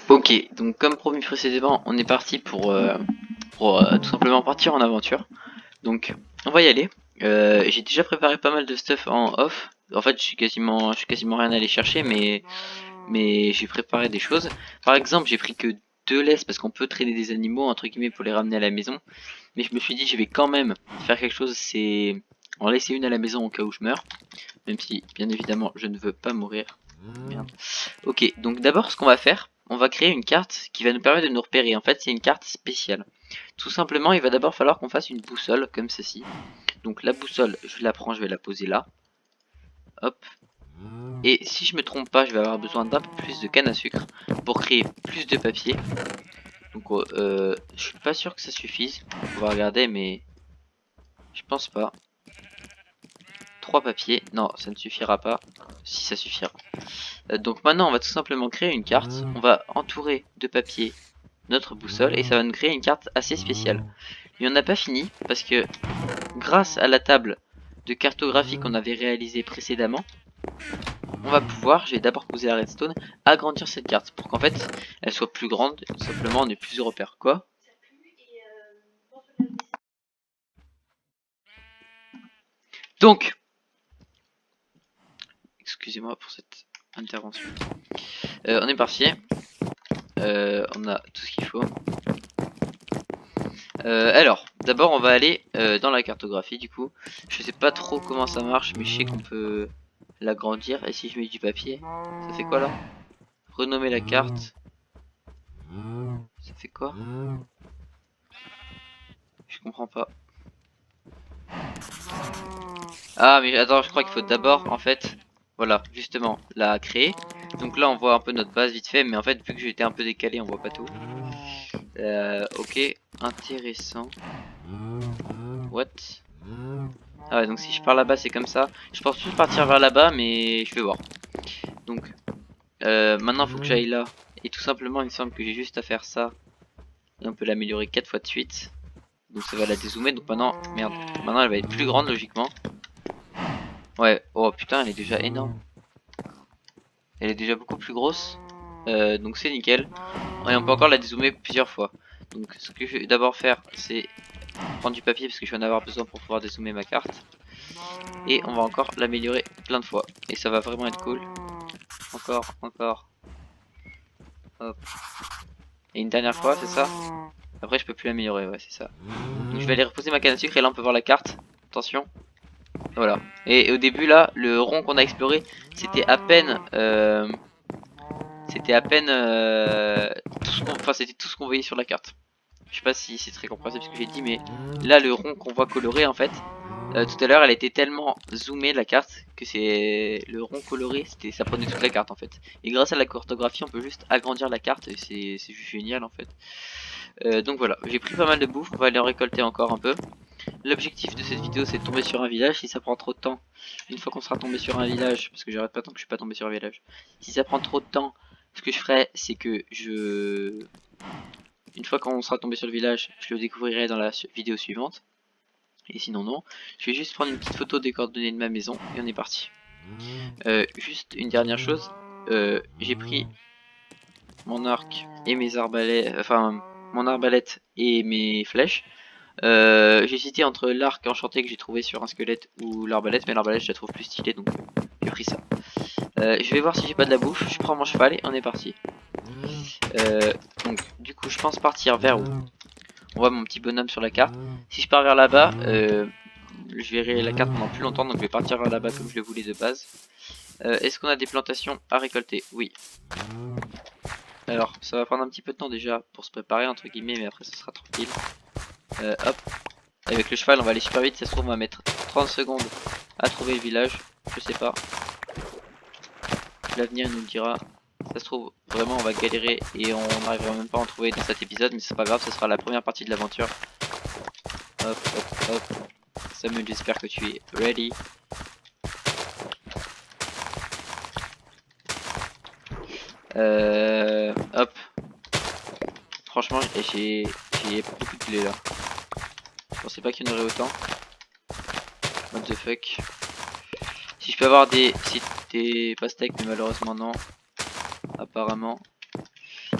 Ok, donc comme promis précédemment, on est parti pour tout simplement partir en aventure. Donc on va y aller. J'ai déjà préparé pas mal de stuff en off. En fait, je suis quasiment rien allé chercher, mais j'ai préparé des choses. Par exemple, j'ai pris que 2 laisses parce qu'on peut traîner des animaux entre guillemets pour les ramener à la maison. Mais je me suis dit, je vais quand même faire quelque chose, c'est en laisser une à la maison au cas où je meurs. Même si, bien évidemment, je ne veux pas mourir. Merde. Ok, donc d'abord ce qu'on va faire, on va créer une carte qui va nous permettre de nous repérer. En fait, c'est une carte spéciale. Tout simplement, il va d'abord falloir qu'on fasse une boussole comme ceci. Donc la boussole, je la prends, je vais la poser là. Hop. Et si je me trompe pas, je vais avoir besoin d'un peu plus de canne à sucre pour créer plus de papier. Donc je suis pas sûr que ça suffise. On va regarder, mais je pense pas. 3 papiers, non, ça ne suffira pas. Si, ça suffira. Donc maintenant, on va tout simplement créer une carte. On va entourer de papier notre boussole et ça va nous créer une carte assez spéciale. Mais on n'a pas fini parce que grâce à la table de cartographie qu'on avait réalisée précédemment, on va pouvoir, j'ai d'abord posé la redstone, agrandir cette carte pour qu'en fait elle soit plus grande, tout simplement on ait plus de repères. Quoi? Donc, excusez-moi pour cette intervention. On est parti. On a tout ce qu'il faut. Alors, d'abord on va aller dans la cartographie du coup. Je sais pas trop comment ça marche, mais je sais qu'on peut l'agrandir. Et si je mets du papier, ça fait quoi là? Renommer la carte. Ça fait quoi? Je comprends pas. Ah mais attends, je crois qu'il faut d'abord en fait, voilà, justement, la créer. Donc là on voit un peu notre base vite fait, mais en fait vu que j'étais un peu décalé, on voit pas tout. Ok, intéressant. What? Ah ouais, donc si je pars là-bas c'est comme ça. Je pense plus partir vers là-bas, mais je vais voir. Donc maintenant il faut que j'aille là. Et tout simplement il me semble que j'ai juste à faire ça. Et on peut l'améliorer 4 fois de suite. Donc ça va la dézoomer. Donc maintenant, merde, maintenant elle va être plus grande logiquement. Ouais, oh putain elle est déjà énorme. Elle est déjà beaucoup plus grosse. Donc c'est nickel. Et on peut encore la dézoomer plusieurs fois. Donc ce que je vais d'abord faire c'est prendre du papier parce que je vais en avoir besoin pour pouvoir dézoomer ma carte. Et on va encore l'améliorer plein de fois. Et ça va vraiment être cool. Encore, encore. Hop. Et une dernière fois, c'est ça? Après je peux plus l'améliorer, ouais c'est ça. Donc je vais aller reposer ma canne à sucre et là on peut voir la carte. Attention. Voilà. Et au début là, le rond qu'on a exploré, c'était à peine... c'était tout ce qu'on voyait sur la carte. Je sais pas si c'est très compréhensible ce que j'ai dit, mais là le rond qu'on voit coloré en fait, tout à l'heure elle était tellement zoomée la carte que c'est le rond coloré, ça prenait toute la carte en fait. Et grâce à la cartographie on peut juste agrandir la carte et c'est juste génial en fait. Donc voilà, j'ai pris pas mal de bouffe, on va aller en récolter encore un peu. L'objectif de cette vidéo c'est de tomber sur un village. Si ça prend trop de temps, une fois qu'on sera tombé sur un village, parce que j'arrête pas tant que je suis pas tombé sur un village, si ça prend trop de temps, ce que je ferai c'est que une fois qu'on sera tombé sur le village, je le découvrirai dans la vidéo suivante. Et sinon non, je vais juste prendre une petite photo des coordonnées de ma maison et on est parti. Juste une dernière chose, j'ai pris mon arc et mes arbalètes, enfin mon arbalète et mes flèches. J'ai hésité entre l'arc enchanté que j'ai trouvé sur un squelette ou l'arbalète, mais l'arbalète je la trouve plus stylée donc j'ai pris ça. Je vais voir si j'ai pas de la bouffe, je prends mon cheval et on est parti. Donc du coup je pense partir vers où? On voit mon petit bonhomme sur la carte. Si je pars vers là-bas, je verrai la carte pendant plus longtemps, donc je vais partir vers là-bas comme je le voulais de base. Est-ce qu'on a des plantations à récolter? Oui. Alors, ça va prendre un petit peu de temps déjà pour se préparer, entre guillemets, mais après ce sera tranquille. Hop. Avec le cheval, on va aller super vite, ça se trouve, on va mettre 30 secondes à trouver le village. Je sais pas. L'avenir nous le dira. Ça se trouve, vraiment, on va galérer et on n'arrivera même pas à en trouver dans cet épisode, mais c'est pas grave, ce sera la première partie de l'aventure. Hop, hop, hop. Samuel, j'espère que tu es ready. Hop. Franchement, j'ai beaucoup de blé là. Je pensais pas qu'il y en aurait autant. What the fuck. Si je peux avoir des pastèques, mais malheureusement non. Apparemment.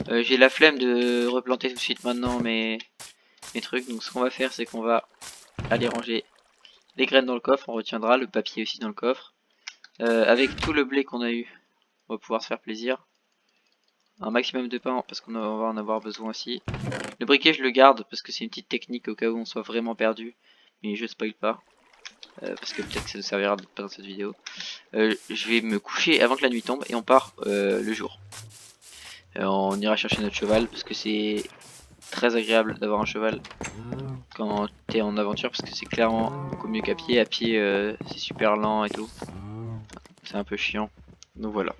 J'ai la flemme de replanter tout de suite maintenant mes trucs. Donc ce qu'on va faire, c'est qu'on va aller ranger les graines dans le coffre. On retiendra le papier aussi dans le coffre. Avec tout le blé qu'on a eu, on va pouvoir se faire plaisir. Un maximum de pain parce qu'on va en avoir besoin aussi. Le briquet je le garde parce que c'est une petite technique au cas où on soit vraiment perdu. Mais je spoil pas. Parce que peut-être que ça nous servira pas dans cette vidéo. Je vais me coucher avant que la nuit tombe et on part le jour. On ira chercher notre cheval parce que c'est très agréable d'avoir un cheval quand t'es en aventure parce que c'est clairement beaucoup mieux qu'à pied. À pied c'est super lent et tout. C'est un peu chiant. Donc voilà.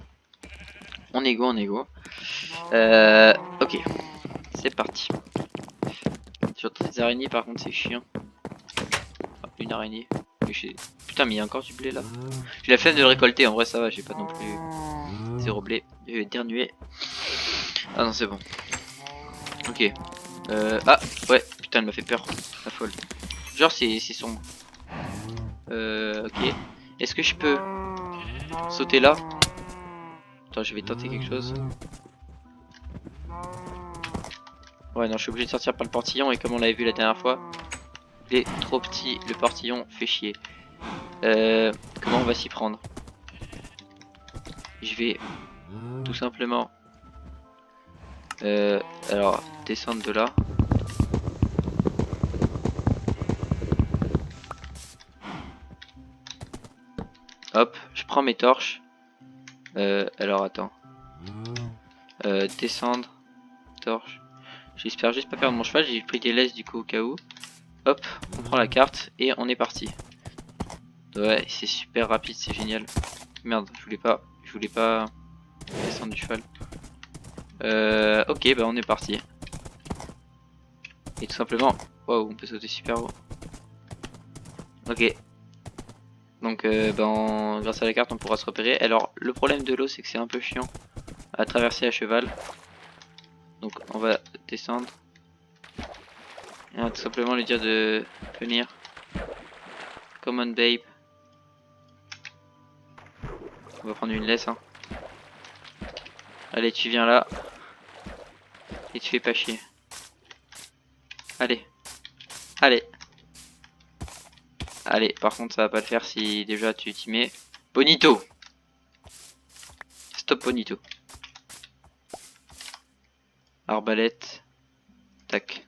On est go, on est go. Ok, c'est parti. Sur des araignées par contre c'est chiant. Ah, une araignée. Putain mais il y a encore du blé là. J'ai la flemme de le récolter, en vrai ça va, j'ai pas non plus zéro blé. Je vais éternuer. Ah non c'est bon. Ok. Ah ouais, putain elle m'a fait peur. La folle. Genre c'est sombre. Ok. Est-ce que je peux sauter là? Attends, je vais tenter quelque chose. Ouais non, je suis obligé de sortir par le portillon et comme on l'avait vu la dernière fois, il est trop petit, le portillon fait chier. Comment on va s'y prendre? Je vais tout simplement alors descendre de là. Hop, je prends mes torches. Alors attends. Descendre. Torche. J'espère juste pas perdre mon cheval, j'ai pris des laisses du coup au cas où. Hop, on prend la carte et on est parti. Ouais, c'est super rapide, c'est génial. Merde, je voulais pas descendre du cheval. Ok, bah on est parti. Et tout simplement, waouh, on peut sauter super haut. Ok. Donc, grâce à la carte, on pourra se repérer. Alors, le problème de l'eau, c'est que c'est un peu chiant à traverser à cheval. Donc, on va descendre. Et on va tout simplement lui dire de venir. Come on, babe. On va prendre une laisse. Hein. Allez, tu viens là. Et tu fais pas chier. Allez. Allez. Allez, par contre, ça va pas le faire si déjà tu t'y mets. Bonito. Stop Bonito. Arbalète. Tac.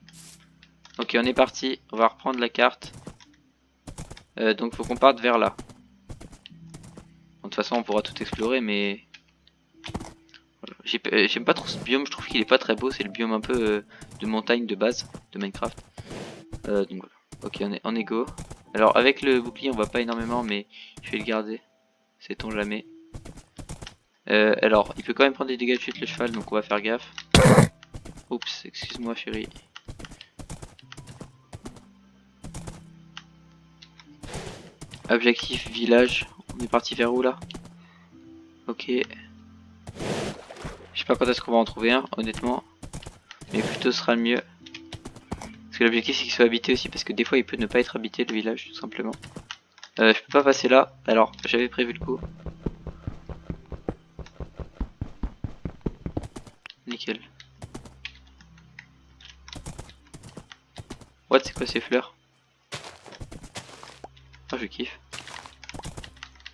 Ok, on est parti. On va reprendre la carte. Donc, faut qu'on parte vers là. De toute façon, on pourra tout explorer, mais... Voilà. J'aime pas trop ce biome, je trouve qu'il est pas très beau. C'est le biome un peu de montagne de base de Minecraft. Donc voilà. Ok, on est go. Alors, avec le bouclier, on va pas énormément, mais je vais le garder. Sait-on jamais. Alors, il peut quand même prendre des dégâts de chute le cheval, donc on va faire gaffe. Oups, excuse-moi chérie. Objectif village. On est parti vers où là? Ok. Je sais pas quand est-ce qu'on va en trouver un, honnêtement. Mais plutôt ce sera le mieux. Parce que l'objectif c'est qu'il soit habité aussi, parce que des fois il peut ne pas être habité le village, tout simplement. Je peux pas passer là. Alors, j'avais prévu le coup. Nickel. What, c'est quoi ces fleurs? Ah, je kiffe.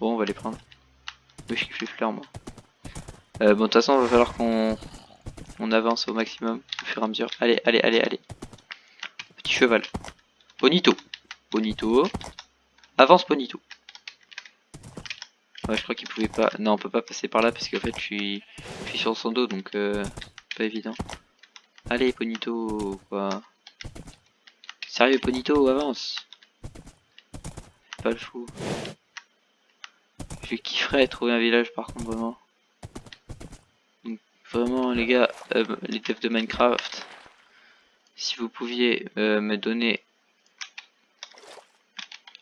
Bon, on va les prendre. Oui, je kiffe les fleurs, moi. Bon, de toute façon, il va falloir qu'on avance au maximum au fur et à mesure. Allez, allez, allez, allez. Petit cheval. Bonito. Bonito. Avance, Bonito. Ouais, je crois qu'il pouvait pas. Non, on peut pas passer par là parce qu'en fait, je suis sur son dos, donc pas évident. Allez, Bonito, quoi. Sérieux, Bonito, avance. Pas le fou. Je kifferais trouver un village par contre, vraiment. Donc, vraiment, les gars, les devs de Minecraft, si vous pouviez me donner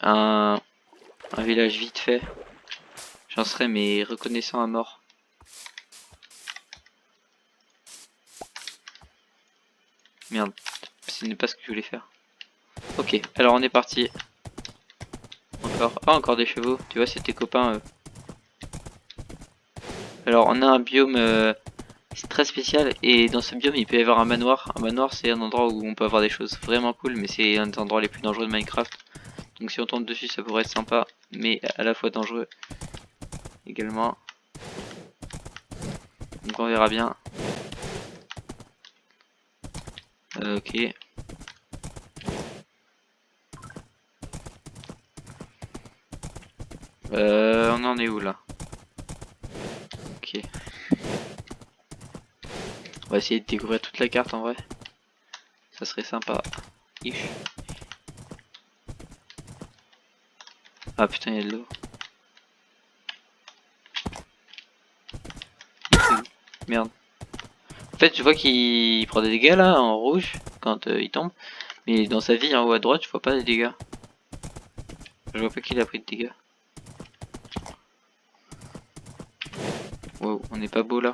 un village vite fait, j'en serais mais reconnaissant à mort. Merde, ce n'est pas ce que je voulais faire. Ok, alors on est parti. Encore, ah encore des chevaux, tu vois c'est tes copains. Alors on a un biome C'est très spécial et dans ce biome il peut y avoir un manoir. Un manoir c'est un endroit où on peut avoir des choses vraiment cool mais c'est un des endroits les plus dangereux de Minecraft. Donc si on tombe dessus ça pourrait être sympa mais à la fois dangereux également. Donc on verra bien. Ok. On en est où là? Ok. On va essayer de découvrir toute la carte en vrai. Ça serait sympa. Ish. Ah putain, il y a de l'eau. Merde. En fait, je vois qu'il prend des dégâts là en rouge quand il tombe. Mais dans sa vie en haut à droite, je vois pas des dégâts. Je vois pas qu'il a pris de dégâts. Wow, on est pas beau là.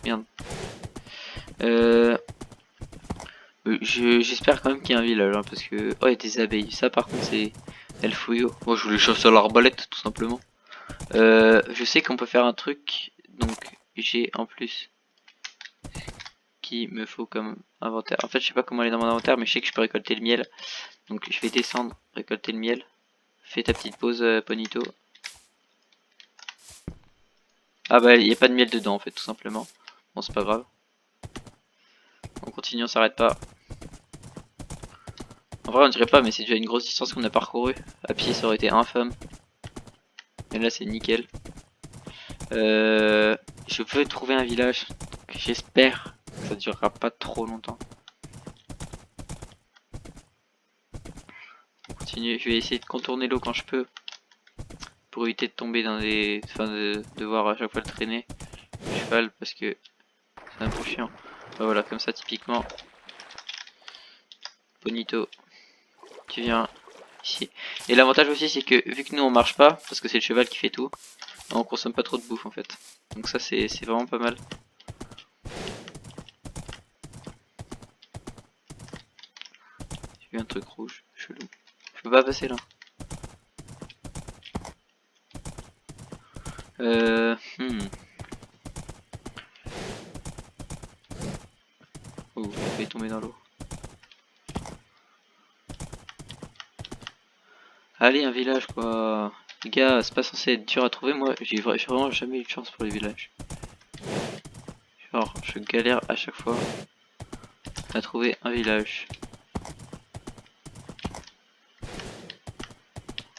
Merde. J'espère quand même qu'il y a un village hein, parce que. Oh, il y a des abeilles. Ça par contre, c'est El Fuego. Moi, je voulais chasser à l'arbalète tout simplement. Je sais qu'on peut faire un truc. Donc, j'ai en plus qu'il me faut comme inventaire. En fait, je sais pas comment aller dans mon inventaire, mais je sais que je peux récolter le miel. Donc, je vais descendre, récolter le miel. Fais ta petite pause, Ponito. Ah bah, il n'y a pas de miel dedans en fait, tout simplement. Bon, c'est pas grave. On continue, on s'arrête pas. En vrai, on dirait pas, mais c'est déjà une grosse distance qu'on a parcouru. À pied, ça aurait été infâme. Mais là, c'est nickel. Je veux trouver un village. J'espère que ça durera pas trop longtemps. On continue. Je vais essayer de contourner l'eau quand je peux. Pour éviter de tomber dans des. Enfin, de devoir à chaque fois le traîner. Le cheval, parce que c'est un peu chiant. Bah, voilà, comme ça, typiquement. Bonito, tu viens ici. Et l'avantage aussi, c'est que vu que nous on marche pas, parce que c'est le cheval qui fait tout, on consomme pas trop de bouffe en fait. Donc ça c'est vraiment pas mal. J'ai vu un truc rouge, chelou. Je peux pas passer là. Oh, je vais tomber dans l'eau. Allez, un village quoi. Les gars, c'est pas censé être dur à trouver. Moi, j'ai vraiment jamais eu de chance pour les villages. Genre, je galère à chaque fois à trouver un village.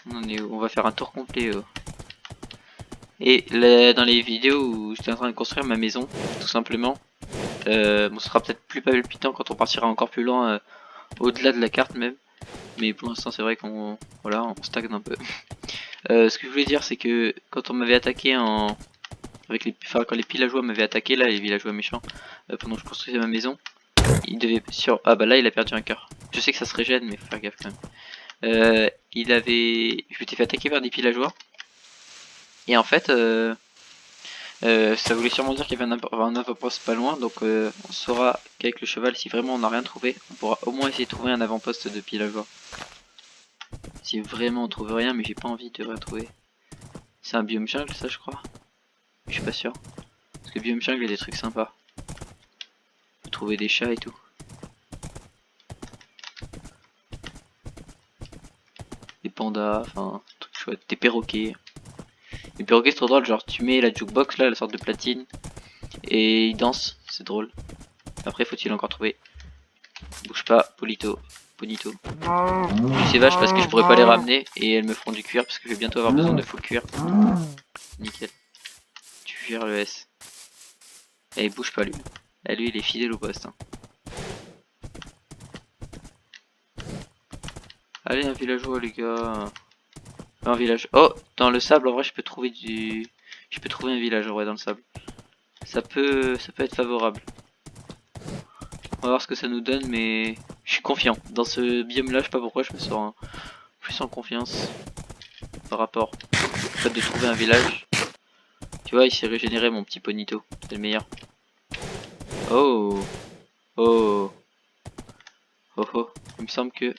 On va faire un tour complet. Et là, dans les vidéos où j'étais en train de construire ma maison, tout simplement, bon, ce sera peut-être plus palpitant quand on partira encore plus loin, au-delà de la carte même. Mais pour l'instant, c'est vrai qu'on voilà, on stagne un peu. Ce que je voulais dire, c'est que quand on m'avait attaqué avec les, enfin, quand les villageois m'avaient attaqué là, les villageois méchants, pendant que je construisais ma maison, il devait ah bah là, il a perdu un cœur. Je sais que ça se régène, mais faut faire gaffe quand même. Je m'étais fait attaquer par des villageois. Et en fait, ça voulait sûrement dire qu'il y avait un avant-poste pas loin, donc on saura qu'avec le cheval, si vraiment on n'a rien trouvé, on pourra au moins essayer de trouver un avant-poste de villageois. Si vraiment on trouve rien, mais j'ai pas envie de rien trouver. C'est un biome jungle ça je crois. Je suis pas sûr. Parce que biome jungle il y a des trucs sympas. On peut trouver des chats et tout. Des pandas, enfin, trucs chouettes. Des perroquets. Les perroquets c'est trop drôle, genre tu mets la jukebox là, la sorte de platine, et ils dansent, c'est drôle. Après faut-il encore trouver. Bouge pas, Polito. Bonito. Ces vaches parce que je pourrais pas les ramener et elles me feront du cuir parce que je vais bientôt avoir besoin de full cuir. Nickel. Tu vires le S. Et bouge pas lui. Et lui il est fidèle au poste. Hein. Allez un villageois les gars. Un village. Oh dans le sable en vrai je peux trouver du. Je peux trouver un village en vrai dans le sable. Ça peut être favorable. On va voir ce que ça nous donne mais je suis confiant. Dans ce biome là je sais pas pourquoi je me sens plus en confiance par rapport au fait de trouver un village. Tu vois il s'est régénéré mon petit Ponito. C'est le meilleur. Oh oh oh oh. Il me semble que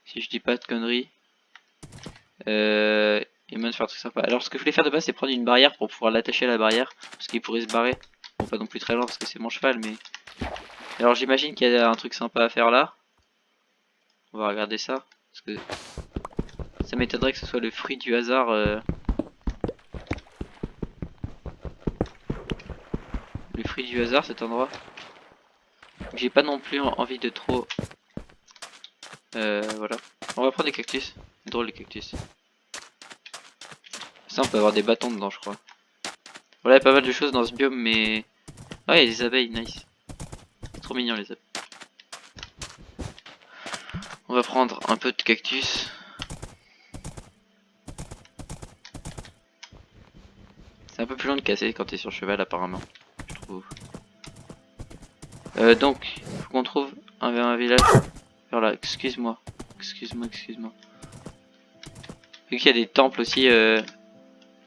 si je dis pas de conneries, il m'a de faire tout sympa. Alors ce que je voulais faire de base c'est prendre une barrière pour pouvoir l'attacher à la barrière parce qu'il pourrait se barrer. pas non plus très loin parce que c'est mon cheval, mais... Alors j'imagine qu'il y a un truc sympa à faire là. On va regarder ça. Parce que ça m'étonnerait que ce soit le fruit du hasard. Le fruit du hasard cet endroit. J'ai pas non plus envie de trop... voilà. On va prendre des cactus. Drôle les cactus. Ça on peut avoir des bâtons dedans je crois. Voilà, il y a pas mal de choses dans ce biome mais... Ah il y a des abeilles, nice. Trop mignon les abeilles. On va prendre un peu de cactus. C'est un peu plus long de casser quand t'es sur cheval apparemment, je trouve. Donc, faut qu'on trouve un village. Vers là, excuse-moi. Excuse-moi. Vu qu'il y a des temples aussi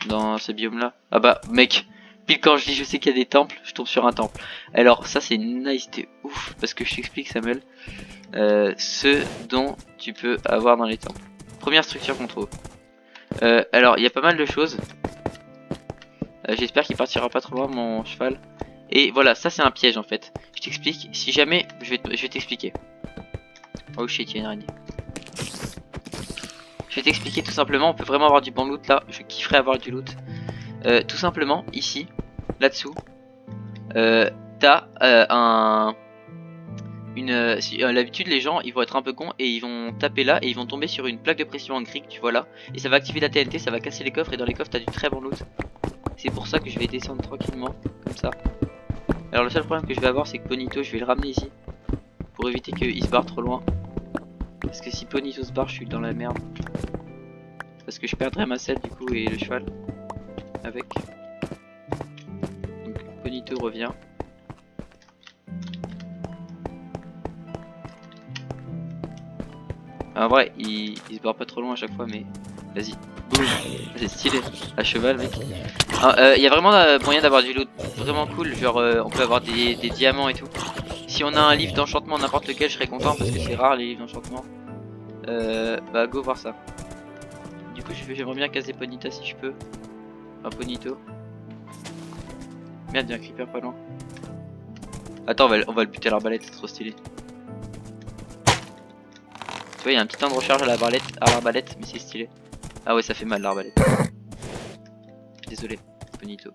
dans ce biome là. Ah bah mec, pile quand je dis je sais qu'il y a des temples, je tombe sur un temple. Alors ça c'est nice, t'es ouf. Parce que je t'explique Samuel. Ce dont tu peux avoir dans les temples. Première structure qu'on trouve. Alors il y a pas mal de choses. J'espère qu'il partira pas trop loin mon cheval. Et voilà, ça c'est un piège en fait. Je t'explique, si jamais, je vais t'expliquer. Oh shit, il y a une araignée. Je vais t'expliquer tout simplement, on peut vraiment avoir du bon loot là. Je kifferais avoir du loot. Tout simplement, ici, là-dessous, t'as l'habitude les gens ils vont être un peu cons et ils vont taper là et ils vont tomber sur une plaque de pression en gris, tu vois là. Et ça va activer la TNT, ça va casser les coffres et dans les coffres t'as du très bon loot. C'est pour ça que je vais descendre tranquillement, comme ça. Alors le seul problème que je vais avoir c'est que Bonito je vais le ramener ici. Pour éviter qu'il se barre trop loin. Parce que si Bonito se barre je suis dans la merde. Parce que je perdrai ma selle du coup et le cheval. Avec. Donc Bonito revient. En vrai il se barre pas trop loin à chaque fois mais vas-y. Boum. C'est stylé. À cheval mec. Il y a vraiment moyen d'avoir du loot vraiment cool. Genre on peut avoir des diamants et tout. Si on a un livre d'enchantement n'importe lequel je serais content parce que c'est rare les livres d'enchantement. Bah go voir ça. Du coup j'aimerais bien caser Ponita si je peux. Un Bonito. Merde, il y a un creeper pas loin. Attends, on va le buter à l'arbalète, c'est trop stylé. Tu vois, il y a un petit temps de recharge à l'arbalète, mais c'est stylé. Ah ouais, ça fait mal l'arbalète. Désolé, Bonito.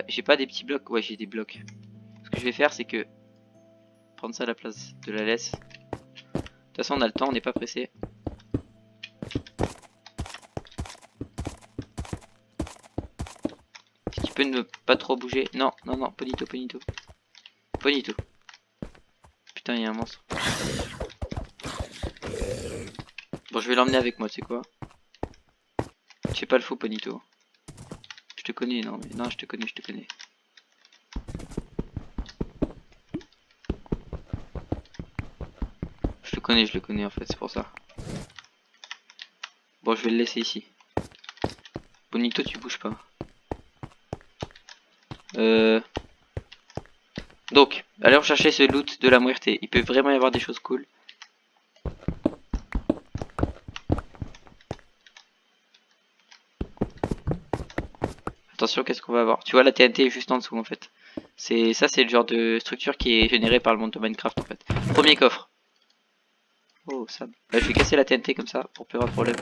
J'ai pas des petits blocs, ouais j'ai des blocs. Ce que je vais faire c'est que prendre ça à la place de la laisse. De toute façon on a le temps, on n'est pas pressé. Si tu peux ne pas trop bouger. Non, Bonito. Putain il y a un monstre. Bon je vais l'emmener avec moi, tu sais quoi. Je fais pas le faux Bonito. Je te connais, non mais non je te connais. Je le connais en fait, c'est pour ça. Bon je vais le laisser ici. Bonito tu bouges pas. Donc, allez rechercher ce loot de la muerte. Il peut vraiment y avoir des choses cool. Attention, qu'est-ce qu'on va avoir? Tu vois, la TNT est juste en dessous en fait. Ça, c'est le genre de structure qui est générée par le monde de Minecraft en fait. Premier coffre. Oh, sable. Bah, je vais casser la TNT comme ça pour plus avoir de problème.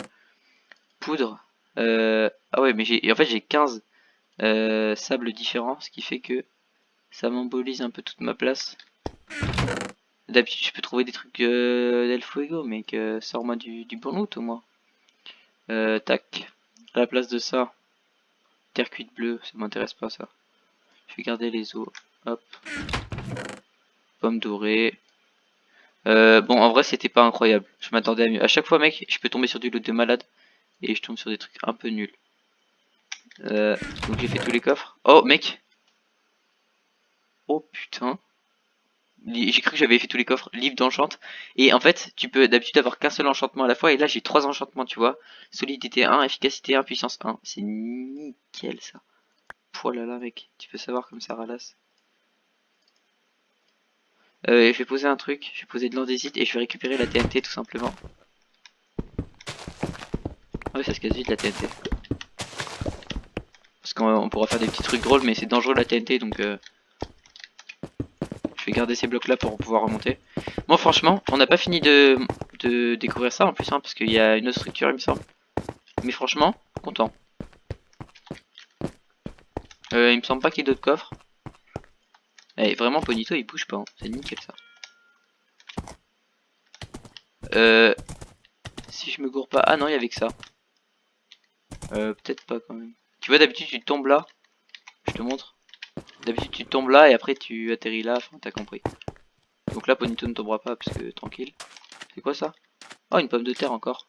Poudre. Ah ouais, mais en fait j'ai 15 sables différents, ce qui fait que ça m'embolise un peu toute ma place. D'habitude, je peux trouver des trucs d'El Fuego, mec. Sors-moi du bon loot au moins. Tac. À la place de ça, terre cuite bleue, ça m'intéresse pas ça. Je vais garder les os. Hop. Pomme dorée. Bon, en vrai, c'était pas incroyable. Je m'attendais à mieux. À chaque fois, mec, je peux tomber sur du loot de malade. Et je tombe sur des trucs un peu nuls. Donc j'ai fait tous les coffres. Oh, mec. Oh putain. J'ai cru que j'avais fait tous les coffres, livre d'enchant. Et en fait, tu peux d'habitude avoir qu'un seul enchantement à la fois. Et là, j'ai 3 enchantements, tu vois. Solidité 1, efficacité 1, puissance 1. C'est nickel ça. Oh là là, mec. Tu peux savoir comme ça ralasse. Je vais poser un truc. Je vais poser de l'andésite et je vais récupérer la TNT tout simplement. Ah oui, ça se casse vite la TNT. Parce qu'on pourra faire des petits trucs drôles, mais c'est dangereux la TNT, donc je vais garder ces blocs là pour pouvoir remonter. Bon, franchement, on n'a pas fini de découvrir ça en plus, hein, parce qu'il y a une autre structure, il me semble. Mais franchement, content. Il me semble pas qu'il y ait d'autres coffres. Et vraiment, Ponito il bouge pas, hein. C'est nickel ça. Si je me gourre pas. Ah non, il y avait que ça. Peut-être pas quand même. Tu vois, d'habitude tu tombes là. Je te montre. D'habitude tu tombes là et après tu atterris là. Enfin, t'as compris. Donc là, Ponito ne tombera pas parce que tranquille. C'est quoi ça? Oh, une pomme de terre encore.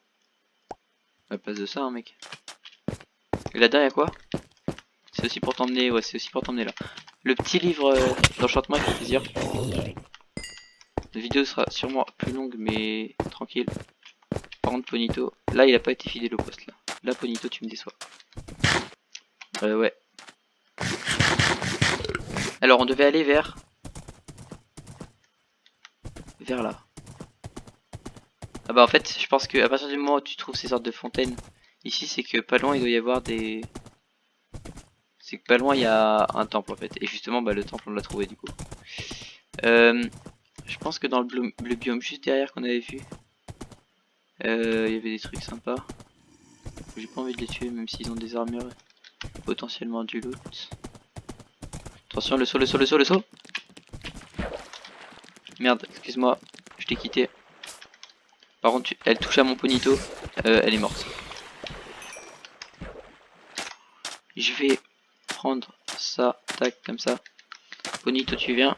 À la place de ça, hein, mec. Et là-dedans, y'a quoi? C'est aussi pour t'emmener. Ouais, c'est aussi pour t'emmener là. Le petit livre d'enchantement, il fait plaisir. La vidéo sera sûrement plus longue, mais tranquille. Par contre, Ponito, là, il a pas été fidèle au poste là. Là, Ponito, tu me déçois. Ouais. Alors, on devait aller vers là. Ah bah en fait, je pense que à partir du moment où tu trouves ces sortes de fontaines, ici c'est que pas loin il doit y avoir des... C'est que pas loin il y a un temple en fait. Et justement bah le temple on l'a trouvé du coup. Je pense que dans le biome juste derrière qu'on avait vu, il y avait des trucs sympas. J'ai pas envie de les tuer même s'ils ont des armures, potentiellement du loot. Attention le saut, le saut, le saut, le saut. Merde, excuse-moi, je t'ai quitté. Par contre elle touche à mon Ponito, elle est morte. Je vais prendre ça, tac, comme ça. Ponito, tu viens.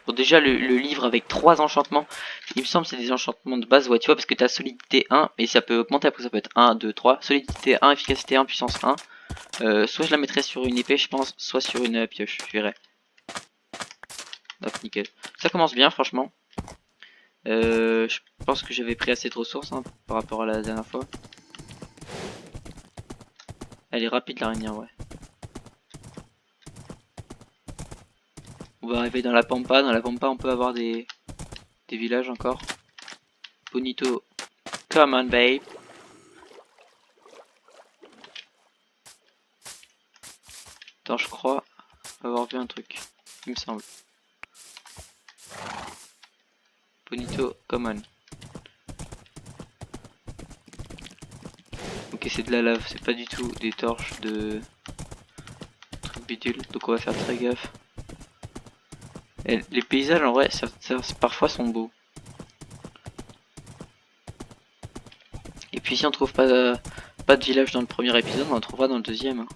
Bon, déjà, le livre avec 3 enchantements, il me semble que c'est des enchantements de base, ouais, tu vois, parce que t'as solidité 1, et ça peut augmenter, après ça peut être 1, 2, 3. Solidité 1, efficacité 1, puissance 1. Soit je la mettrais sur une épée, je pense, soit sur une pioche, je verrai. Hop, nickel. Ça commence bien, franchement. Je pense que j'avais pris assez de ressources hein, par rapport à la dernière fois. Elle est rapide l'araignée, ouais. On va arriver dans la pampa. Dans la pampa, on peut avoir des villages encore. Bonito, come on, babe. Attends, je crois avoir vu un truc. Il me semble. Bonito, come on. Ok, c'est de la lave, c'est pas du tout des torches de trucs bidules. Donc on va faire très gaffe. Et les paysages en vrai, parfois sont beaux. Et puis si on trouve pas de village dans le premier épisode, on en trouvera dans le deuxième. Hein.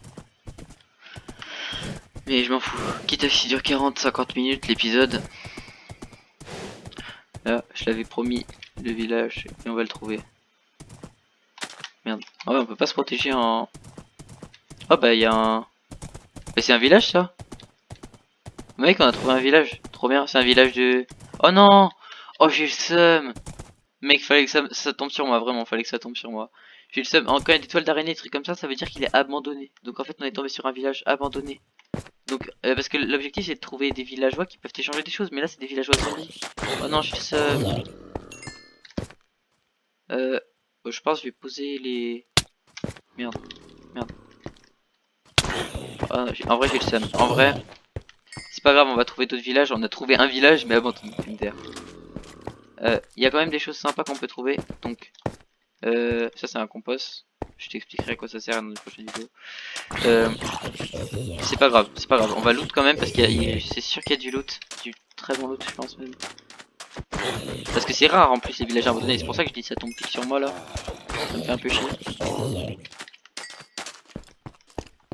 Mais je m'en fous. Quitte à ce qu'il dure 40-50 minutes l'épisode. Là, je l'avais promis, le village, et on va le trouver. Merde. Ah ouais, on peut pas se protéger en... Oh bah il y a un... Mais c'est un village ça? Mec, on a trouvé un village. Trop bien, c'est un village de... Oh non! Oh j'ai le seum! Mec, fallait que ça tombe sur moi, vraiment, fallait que ça tombe sur moi. J'ai le seum. Quand il y a des toiles d'araignée, des trucs comme ça veut dire qu'il est abandonné. Donc en fait, on est tombé sur un village abandonné. Donc, parce que l'objectif c'est de trouver des villageois qui peuvent échanger des choses, mais là c'est des villageois zombies. Oh non, j'ai le seum. Je pense que je vais poser les... Merde, merde. Ah, en vrai, j'ai le seum. En vrai, c'est pas grave, on va trouver d'autres villages. On a trouvé un village, mais abandonné. Il y a quand même des choses sympas qu'on peut trouver. Donc, ça c'est un compost. Je t'expliquerai à quoi ça sert dans une prochaine vidéo. C'est pas grave, c'est pas grave. On va loot quand même parce c'est sûr qu'il y a du loot, du très bon loot, je pense même. Parce que c'est rare en plus les villages abandonnés. C'est pour ça que je dis ça tombe pile sur moi là. Ça me fait un peu chier.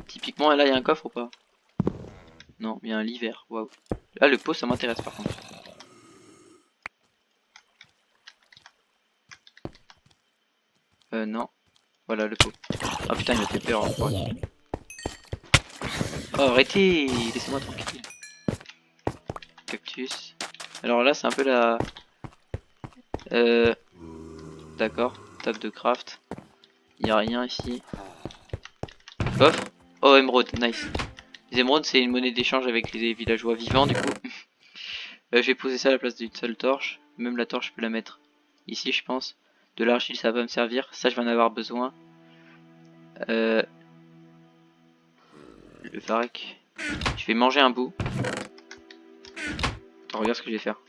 Typiquement là il y a un coffre ou pas? Non, il y a un lit vert. Waouh. Là le pot ça m'intéresse par contre. Non. Voilà le pot. Ah putain il m'a fait peur. Ouais. Oh arrêtez, laissez-moi tranquille. Cactus. Alors là c'est un peu la... D'accord. Table de craft. Il y a rien ici. Coffre. Oh émeraude, nice. Les émeraudes c'est une monnaie d'échange avec les villageois vivants du coup. Je vais poser ça à la place d'une seule torche. Même la torche je peux la mettre ici je pense. De l'argile ça va me servir. Ça je vais en avoir besoin. le varech. Je vais manger un bout. Attends, regarde ce que je vais faire.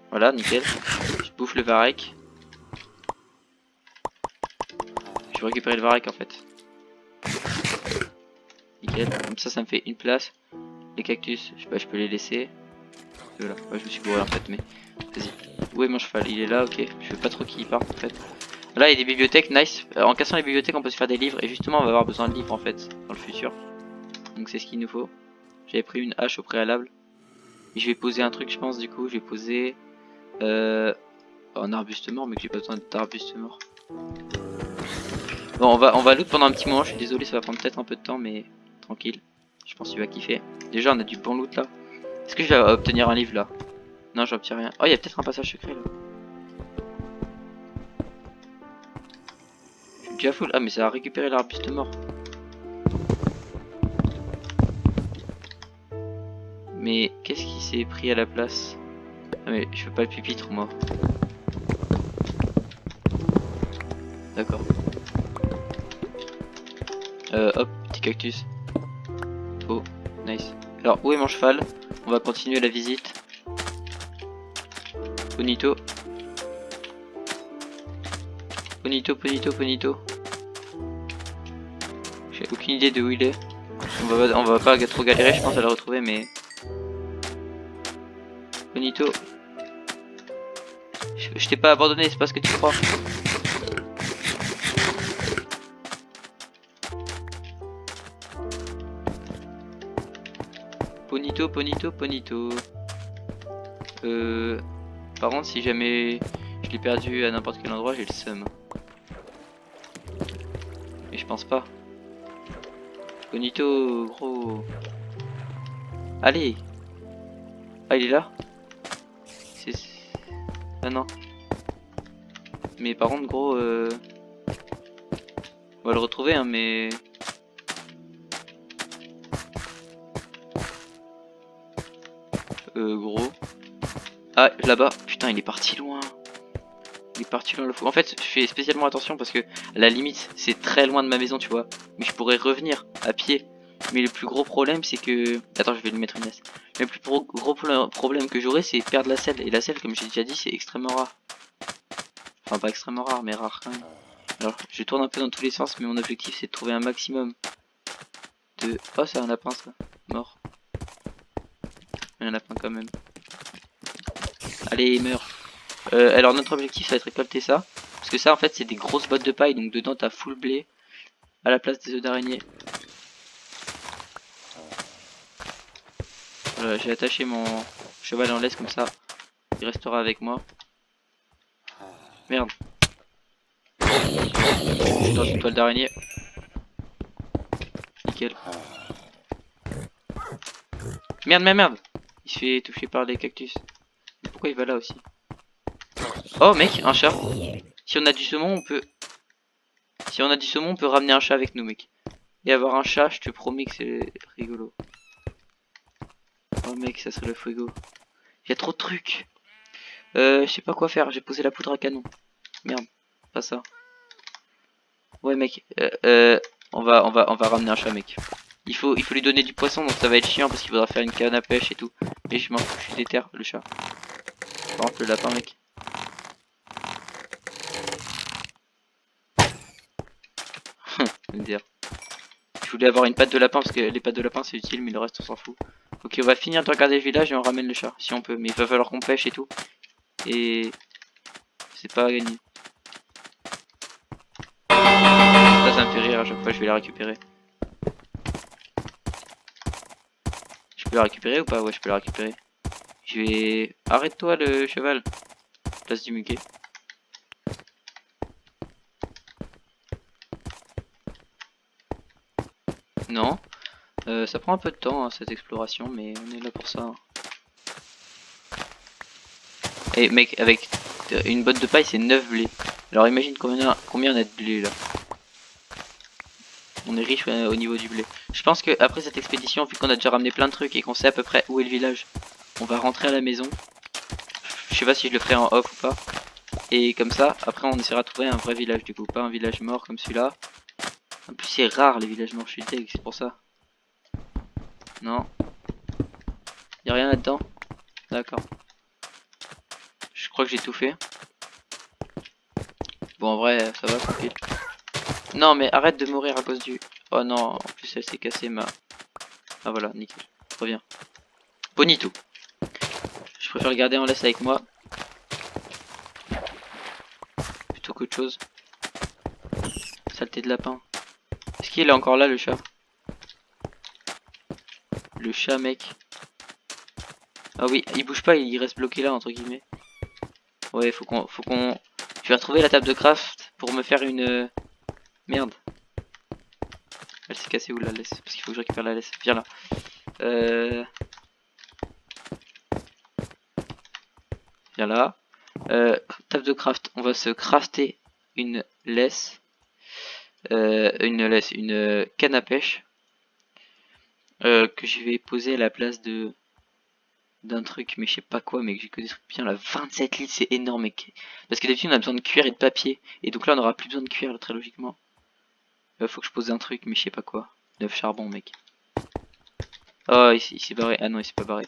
Voilà, nickel. Je bouffe le varech. Je vais récupérer le varech en fait. Nickel. Comme ça me fait une place. Les cactus, je sais pas, je peux les laisser. Voilà. Ouais, je me suis bourré en fait, mais vas-y. Où est mon cheval? Il est là, ok. Je veux pas trop qu'il parte en fait. Là, il y a des bibliothèques, nice. En cassant les bibliothèques, on peut se faire des livres. Et justement, on va avoir besoin de livres en fait, dans le futur. Donc c'est ce qu'il nous faut. J'avais pris une hache au préalable. Et je vais poser un truc, je pense, du coup. Je vais poser un arbuste mort, mais que j'ai pas besoin d'arbuste mort. Bon, on va loot pendant un petit moment. Je suis désolé, ça va prendre peut-être un peu de temps, mais tranquille. Je pense que tu vas kiffer. Déjà, on a du bon loot là. Est-ce que je vais obtenir un livre là? Non, j'obtiens rien. Oh, il y a peut-être un passage secret là. Je suis déjà full. Ah, mais ça a récupéré l'arbuste mort. Mais qu'est-ce qui s'est pris à la place? Ah, mais je veux pas le pupitre moi. D'accord. Hop, petit cactus. Oh, nice. Alors, où est mon cheval? On va continuer la visite. Bonito. Bonito, bonito, bonito. J'ai aucune idée de où il est. On va pas trop galérer, je pense, à le retrouver, mais... Bonito. Je t'ai pas abandonné, c'est pas ce que tu crois. Bonito, bonito, bonito. Par contre, si jamais je l'ai perdu à n'importe quel endroit, j'ai le seum. Mais je pense pas. Bonito, gros. Allez. Ah, il est là. Ah non. Mais par contre, gros, on va le retrouver, hein, mais... Gros. Ah, là-bas. Putain, il est parti loin. Il est parti loin le fou. En fait, je fais spécialement attention parce que, à la limite, c'est très loin de ma maison, tu vois. Mais je pourrais revenir à pied. Mais le plus gros problème, c'est que... Attends, je vais lui mettre une S. Mais le plus gros problème que j'aurai, c'est perdre la selle. Et la selle, comme j'ai déjà dit, c'est extrêmement rare. Enfin, pas extrêmement rare, mais rare quand même. Alors, je tourne un peu dans tous les sens, mais mon objectif, c'est de trouver un maximum de... Oh, c'est un lapin, ça. Mort. Mais un lapin quand même. Allez, meurt. Alors, notre objectif, ça va être récolter ça. Parce que ça, en fait, c'est des grosses bottes de paille. Donc, dedans, t'as full blé. À la place des œufs d'araignée. Voilà, j'ai attaché mon cheval en laisse comme ça. Il restera avec moi. Merde. Je lance une toile d'araignée. Nickel. Merde, merde, merde. Il se fait toucher par les cactus. Mais pourquoi il va là aussi? Oh mec, un chat. Si on a du saumon, on peut... Si on a du saumon, on peut ramener un chat avec nous, mec. Et avoir un chat, je te promets que c'est rigolo. Oh mec, ça serait le fuego. Il y a trop de trucs. Je sais pas quoi faire, j'ai posé la poudre à canon. Merde, pas ça. Ouais mec, on va ramener un chat, mec. Il faut lui donner du poisson, donc ça va être chiant parce qu'il faudra faire une canne à pêche et tout. Mais je m'en fous, je suis déter, le chat. Par contre, le lapin, mec. Je veux dire. Je voulais avoir une patte de lapin parce que les pattes de lapin c'est utile, mais le reste on s'en fout. Ok, on va finir de regarder le village et on ramène le chat si on peut. Mais il va falloir qu'on pêche et tout. Et c'est pas à gagner. Ça me fait rire à chaque fois, je vais la récupérer. Je peux la récupérer ou pas? Ouais, je peux la récupérer. Je vais... Arrête-toi le cheval. Place du muguet. Non. Ça prend un peu de temps hein, cette exploration, mais on est là pour ça. Et mec, avec une botte de paille, c'est 9 blés. Alors imagine combien on a de blé là. On est riche au niveau du blé. Je pense que après cette expédition, vu qu'on a déjà ramené plein de trucs et qu'on sait à peu près où est le village, on va rentrer à la maison. Je sais pas si je le ferai en off ou pas. Et comme ça, après on essaiera de trouver un vrai village du coup, pas un village mort comme celui-là. En plus c'est rare les villages morts, je suis deg, c'est pour ça. Non. Y'a rien là-dedans? D'accord. Je crois que j'ai tout fait. Bon en vrai ça va tranquille. Non mais arrête de mourir à cause du... Oh non, en plus elle s'est cassée ma... Ah voilà, nickel. Reviens. Bonito. Je préfère le garder en laisse avec moi. Plutôt qu'autre chose. Saleté de lapin. Est-ce qu'il est encore là le chat? Le chat mec. Ah oui, il bouge pas, il reste bloqué là entre guillemets. Ouais, faut qu'on... Je vais retrouver la table de craft pour me faire une... Merde. Elle s'est cassée où la laisse? Parce qu'il faut que je récupère la laisse. Viens là. Viens là. Table de craft. On va se crafter une laisse. Une canne à pêche. Que je vais poser à la place de... d'un truc, mais je sais pas quoi, mais que j'ai que des trucs bien là. 27 litres, c'est énorme, mec. Parce que d'habitude, on a besoin de cuir et de papier. Et donc là, on aura plus besoin de cuir, là, très logiquement. Faut que je pose un truc, mais je sais pas quoi. 9 charbon, mec. Oh, il s'est barré. Ah non, il s'est pas barré.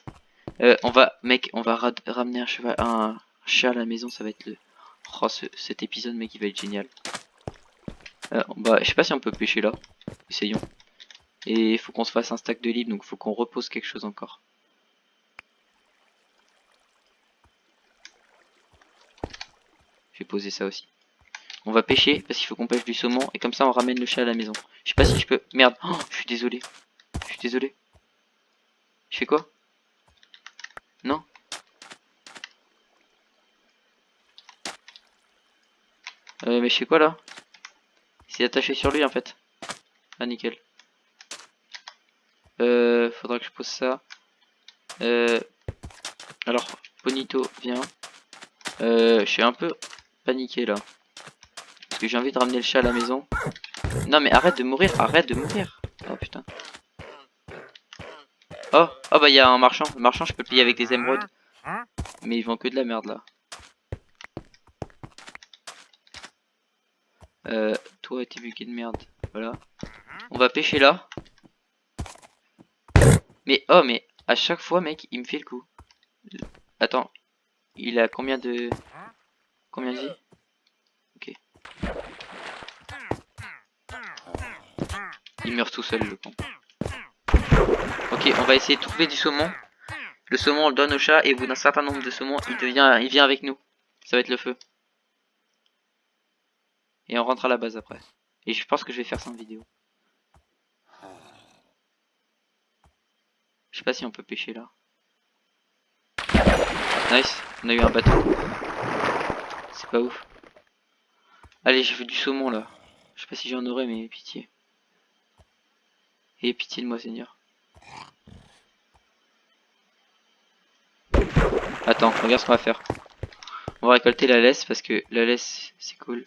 On va, mec, on va ramener un cheval, un chat à la maison, ça va être le... Oh, cet épisode, mec, il va être génial. Bah, je sais pas si on peut pêcher là. Essayons. Et il faut qu'on se fasse un stack de libre, donc faut qu'on repose quelque chose encore. Je vais poser ça aussi. On va pêcher parce qu'il faut qu'on pêche du saumon et comme ça on ramène le chat à la maison. Je sais pas si je peux... Merde, oh, je suis désolé. Je suis désolé. Je fais quoi? Non? Mais je fais quoi là? C'est attaché sur lui en fait. Ah nickel. Faudra que je pose ça. Alors, Bonito, viens. Je suis un peu paniqué là. Parce que j'ai envie de ramener le chat à la maison. Non mais arrête de mourir, arrête de mourir. Oh putain. Oh, oh bah il y a un marchand. Le marchand je peux le payer avec des émeraudes. Mais ils vendent que de la merde là. Toi t'es bugué de merde. Voilà. On va pêcher là. Mais oh mais à chaque fois mec il me fait le coup. Attends. Il a combien de... Combien de vie? Ok. Il meurt tout seul le con. Ok, on va essayer de trouver du saumon. Le saumon on le donne au chat et au bout d'un certain nombre de saumons il vient avec nous. Ça va être le feu. Et on rentre à la base après. Et je pense que je vais faire ça en vidéo. Je sais pas si on peut pêcher là. Nice, on a eu un bateau. C'est pas ouf. Allez, j'ai fait du saumon là. Je sais pas si j'en aurai mais pitié. Et pitié de moi Seigneur. Attends, regarde ce qu'on va faire. On va récolter la laisse parce que la laisse c'est cool.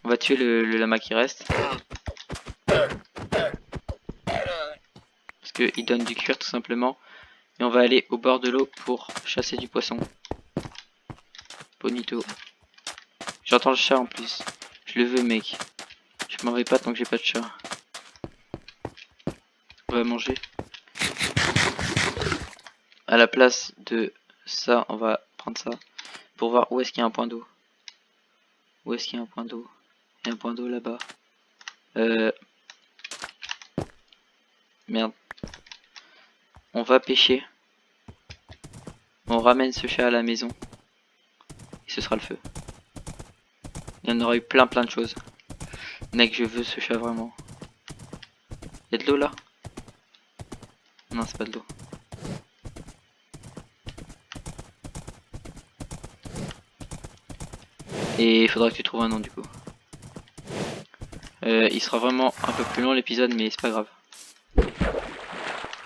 On va tuer le lama qui reste. Parce qu'il donne du cuir tout simplement. Et on va aller au bord de l'eau pour chasser du poisson. Bonito. J'entends le chat en plus. Je le veux mec. Je m'en vais pas tant que j'ai pas de chat. On va manger. À la place de ça, on va prendre ça. Pour voir où est-ce qu'il y a un point d'eau. Où est-ce qu'il y a un point d'eau? Il y a un point d'eau là-bas. Merde. On va pêcher. On ramène ce chat à la maison. Et ce sera le feu. Il y en aura eu plein de choses. Mec, je veux ce chat vraiment. Il y a de l'eau là? Non, c'est pas de l'eau. Et il faudra que tu trouves un nom du coup. Il sera vraiment un peu plus long l'épisode, mais c'est pas grave.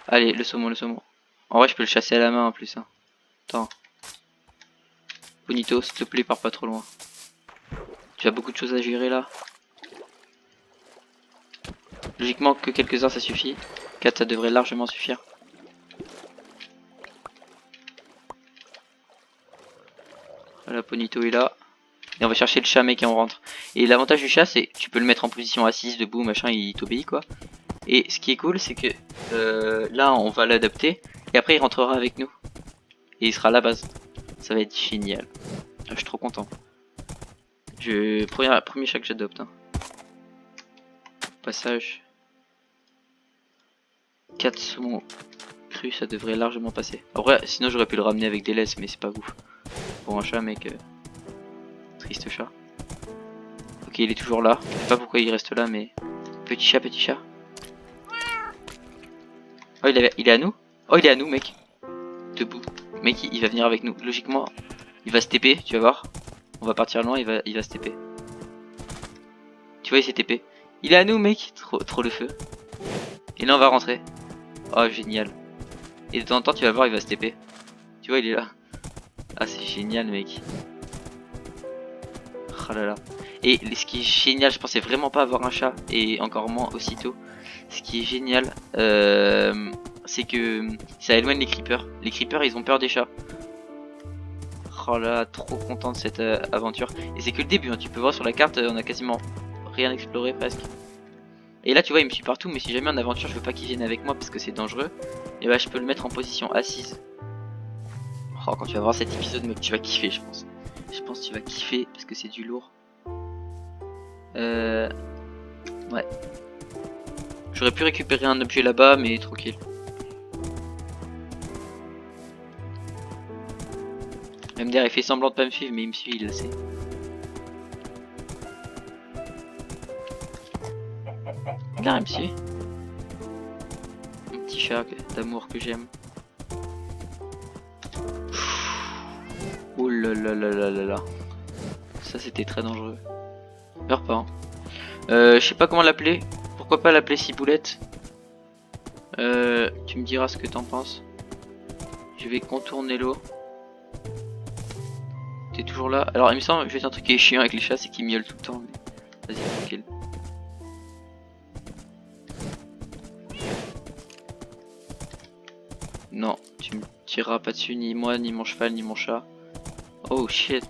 Allez, le saumon, le saumon. En vrai, je peux le chasser à la main en plus. Hein. Attends. Bonito, s'il te plaît, pars pas trop loin. Tu as beaucoup de choses à gérer là. Logiquement, que quelques heures ça suffit. 4 ça devrait largement suffire. Voilà, Bonito est là. Et on va chercher le chat mec et on rentre. Et l'avantage du chat c'est que tu peux le mettre en position assise, debout, machin, il t'obéit quoi. Et ce qui est cool c'est que là on va l'adapter et après il rentrera avec nous. Et il sera à la base. Ça va être génial. Je suis trop content. Premier chat que j'adopte. Hein. Passage. 4 saumons crus, ça devrait largement passer. Après, sinon j'aurais pu le ramener avec des laisses, mais c'est pas ouf. Pour un chat, mec. Triste chat. Ok, il est toujours là. Je sais pas pourquoi il reste là, mais. Petit chat, petit chat. Oh, il est à nous? Oh, il est à nous, mec. Debout. Mec, il va venir avec nous. Logiquement, il va se TP, tu vas voir. On va partir loin, il va se TP. Tu vois, il s'est TP. Il est à nous, mec. Trop le feu. Et là, on va rentrer. Oh, génial. Et de temps en temps, tu vas voir, il va se TP. Tu vois, il est là. Ah, c'est génial, mec. Oh là là. Et ce qui est génial, je pensais vraiment pas avoir un chat, et encore moins aussitôt. Ce qui est génial, c'est que ça éloigne les creepers. Les creepers, ils ont peur des chats. Oh là là, trop content de cette aventure. Et c'est que le début, hein. Tu peux voir sur la carte, on a quasiment rien exploré presque. Et là, tu vois, il me suit partout, mais si jamais en aventure, je veux pas qu'il vienne avec moi parce que c'est dangereux, et bah je peux le mettre en position assise. Oh, quand tu vas voir cet épisode, mec, tu vas kiffer, je pense. Je pense que tu vas kiffer parce que c'est du lourd. Ouais. J'aurais pu récupérer un objet là-bas, mais tranquille. MDR il fait semblant de pas me suivre, mais il me suit, il le sait. Là, il me suit. Un petit chat d'amour que j'aime. Oh là là là là là là. Ça c'était très dangereux. Meurs pas. Hein. Je sais pas comment l'appeler. Pourquoi pas l'appeler Ciboulette. Tu me diras ce que t'en penses. Je vais contourner l'eau. T'es toujours là. Alors il me semble, juste un truc qui est chiant avec les chats, c'est qu'ils miaulent tout le temps. Mais... vas-y, tranquille. Non, tu me tireras pas dessus, ni moi, ni mon cheval, ni mon chat. Oh shit.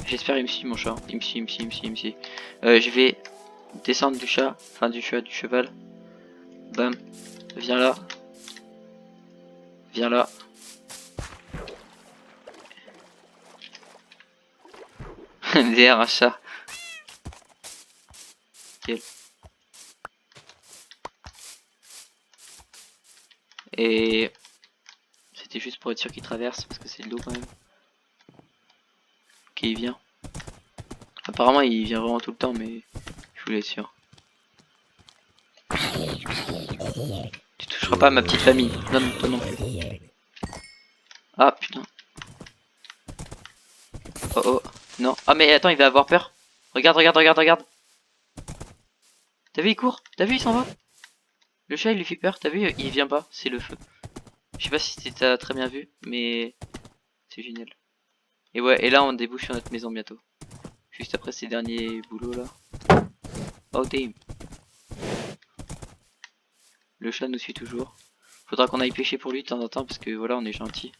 J'espère il me suit mon chat. Il me suit, il me suit, il me suit, il me suit. Je vais descendre du chat, enfin du chat, du cheval. Bam. Viens là. Viens là. Derrière un chat. Quel. Et c'était juste pour être sûr qu'il traverse parce que c'est de l'eau quand même. Ok, il vient. Apparemment il vient vraiment tout le temps, mais je voulais être sûr. Tu toucheras pas à ma petite famille. Non, non, toi non plus. Ah putain. Oh oh. Non. Ah mais attends, il va avoir peur. Regarde, regarde, regarde, regarde. T'as vu, il court. T'as vu, il s'en va. Le chat il lui fait peur. T'as vu, il vient pas. C'est le feu. Je sais pas si t'as très bien vu, mais c'est génial. Et ouais, et là on débouche sur notre maison bientôt. Juste après ces derniers boulots là. Oh damn. Le chat nous suit toujours. Faudra qu'on aille pêcher pour lui de temps en temps parce que voilà, on est gentil.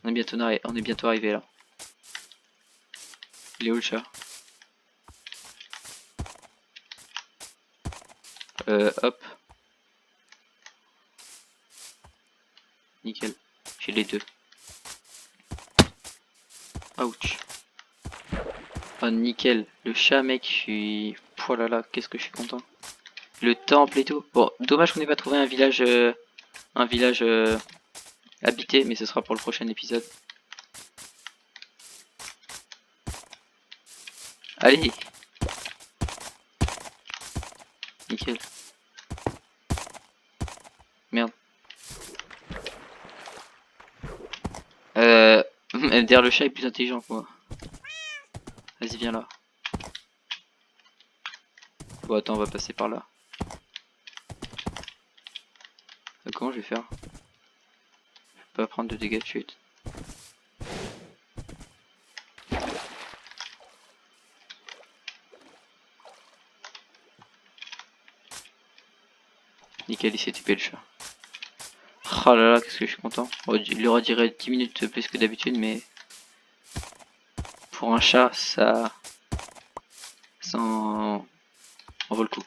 On est bientôt arrivé là. Il est où le chat? Hop. Nickel. J'ai les deux. Ouch. Oh nickel. Le chat mec, je suis... oh là là, qu'est-ce que je suis content. Le temple et tout. Bon, dommage qu'on n'ait pas trouvé un village... habité, mais ce sera pour le prochain épisode. Allez. Nickel. Merde. Derrière le chat est plus intelligent que moi. Vas-y, viens là. Bon, attends, on va passer par là. Comment je vais faire? Je peux pas prendre de dégâts de chute. Nickel, il s'est TP le chat. Oh là là, qu'est-ce que je suis content. Il aurait duré 10 minutes plus que d'habitude, mais pour un chat, ça en vaut le coup.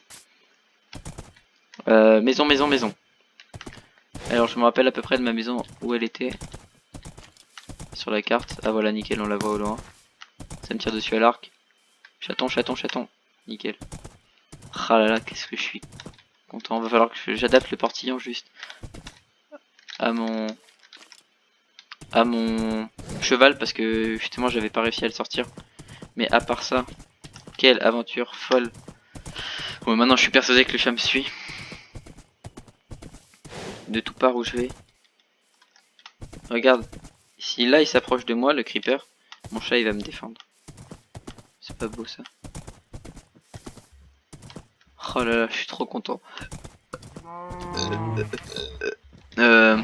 Maison. Alors je me rappelle à peu près de ma maison où elle était sur la carte. Ah voilà, nickel, on la voit au loin. Ça me tire dessus à l'arc. Chaton. Nickel. Ah là là, qu'est-ce que je suis content. Va falloir que j'adapte le portillon juste à mon cheval parce que justement j'avais pas réussi à le sortir. Mais à part ça, quelle aventure folle. Bon, maintenant je suis persuadé que le chat me suit. De tout part où je vais. Regarde. Si là il s'approche de moi, le creeper, mon chat il va me défendre. C'est pas beau ça. Oh là là, je suis trop content. Ce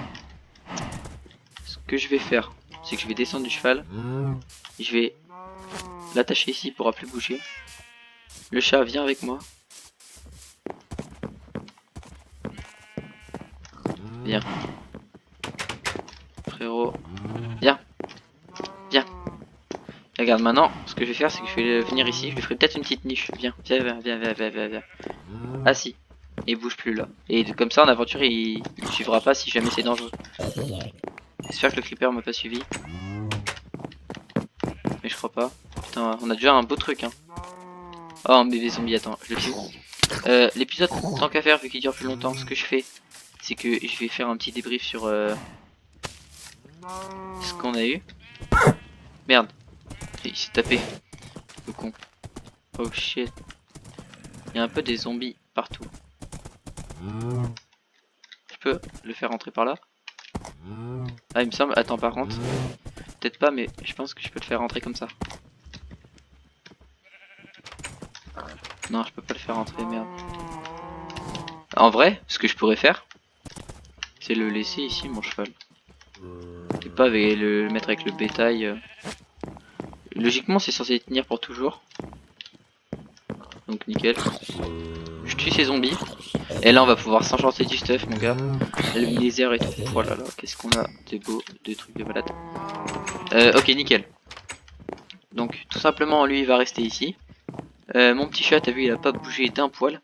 que je vais faire, c'est que je vais descendre du cheval. Et je vais l'attacher ici, il pourra plus bouger. Le chat vient avec moi. Viens. Frérot. Viens. Viens. Regarde maintenant, ce que je vais faire, c'est que je vais venir ici. Je lui ferai peut-être une petite niche. Viens. Viens. Assis. Et il bouge plus là. Et comme ça en aventure il suivra pas si jamais c'est dangereux. J'espère que le creeper m'a pas suivi. Mais je crois pas. Putain, on a déjà un beau truc hein. Oh un bébé zombie, attends, je le tue. L'épisode, tant qu'à faire, vu qu'il dure plus longtemps, ce que je fais, c'est que je vais faire un petit débrief sur ce qu'on a eu. Merde, il s'est tapé, le con. Oh shit. Il y a un peu des zombies partout. Je peux le faire rentrer par là? Ah il me semble, attends par contre, peut-être pas mais je pense que je peux le faire rentrer comme ça. Non je peux pas le faire rentrer, merde. En vrai, ce que je pourrais faire, c'est le laisser ici mon cheval. Et pas avec le mettre avec le bétail. Logiquement c'est censé tenir pour toujours. Donc nickel. Je tue ces zombies. Et là on va pouvoir s'enchanter du stuff mon gars. Le laser et tout. Oh là là, qu'est-ce qu'on a de beaux, de trucs de malade. Ok nickel. Donc tout simplement lui il va rester ici. Mon petit chat t'as vu il a pas bougé d'un poil.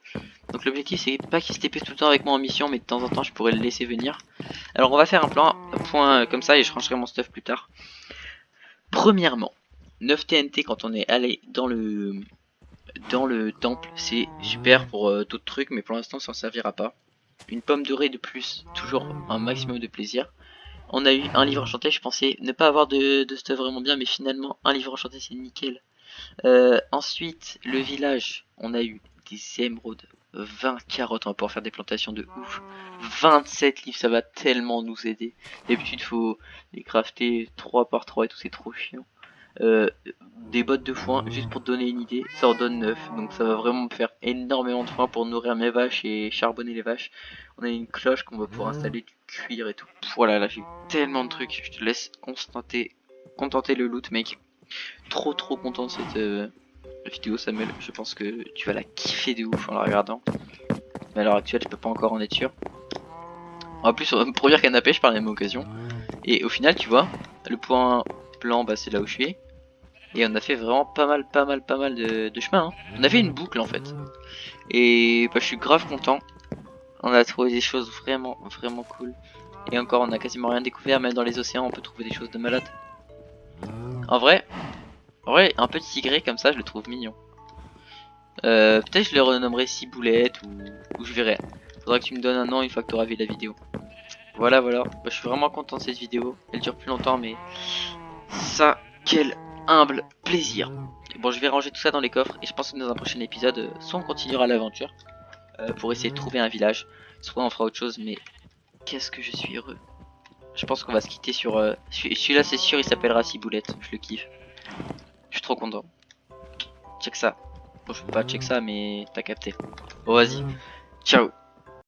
Donc l'objectif c'est pas qu'il se TP tout le temps avec moi en mission, mais de temps en temps je pourrais le laisser venir. Alors on va faire un point comme ça et je rangerai mon stuff plus tard. Premièrement, 9 TNT quand on est allé dans le temple, c'est super pour d'autres trucs, mais pour l'instant ça ne servira pas. Une pomme dorée de plus, toujours un maximum de plaisir. On a eu un livre enchanté, je pensais ne pas avoir de stuff vraiment bien, mais finalement un livre enchanté c'est nickel. Ensuite, le village, on a eu des émeraudes, 20 carottes, on va pouvoir faire des plantations de ouf. 27 livres, ça va tellement nous aider. D'habitude, faut les crafter 3 par 3 et tout, c'est trop chiant. Des bottes de foin, juste pour te donner une idée, ça en donne 9. Donc ça va vraiment me faire énormément de foin pour nourrir mes vaches et charbonner les vaches. On a une cloche qu'on va pouvoir installer, du cuir et tout. Voilà, là j'ai tellement de trucs, je te laisse contenter le loot mec. Trop content de cette vidéo Samuel, je pense que tu vas la kiffer de ouf en la regardant. Mais à l'heure actuelle je peux pas encore en être sûr. En plus on va me produire canne à pêche par la même occasion. Et au final tu vois, le point blanc bah c'est là où je suis. Et on a fait vraiment pas mal de chemin hein. On a fait une boucle en fait. Et bah je suis grave content. On a trouvé des choses vraiment cool. Et encore on a quasiment rien découvert, même dans les océans on peut trouver des choses de malade. En vrai, un petit tigré comme ça je le trouve mignon. Peut-être je le renommerai Ciboulette ou je verrai. Faudra que tu me donnes un nom une fois que tu auras vu la vidéo. Voilà. Bah, je suis vraiment content de cette vidéo. Elle dure plus longtemps mais ça, quel humble plaisir. Bon, je vais ranger tout ça dans les coffres et je pense que dans un prochain épisode, soit on continuera l'aventure pour essayer de trouver un village, soit on fera autre chose. Mais qu'est-ce que je suis heureux. Je pense qu'on va se quitter sur... celui-là c'est sûr il s'appellera Ciboulette. Je le kiffe. Je suis trop content. Check ça. Bon, je peux pas check ça mais t'as capté. Bon vas-y. Ciao.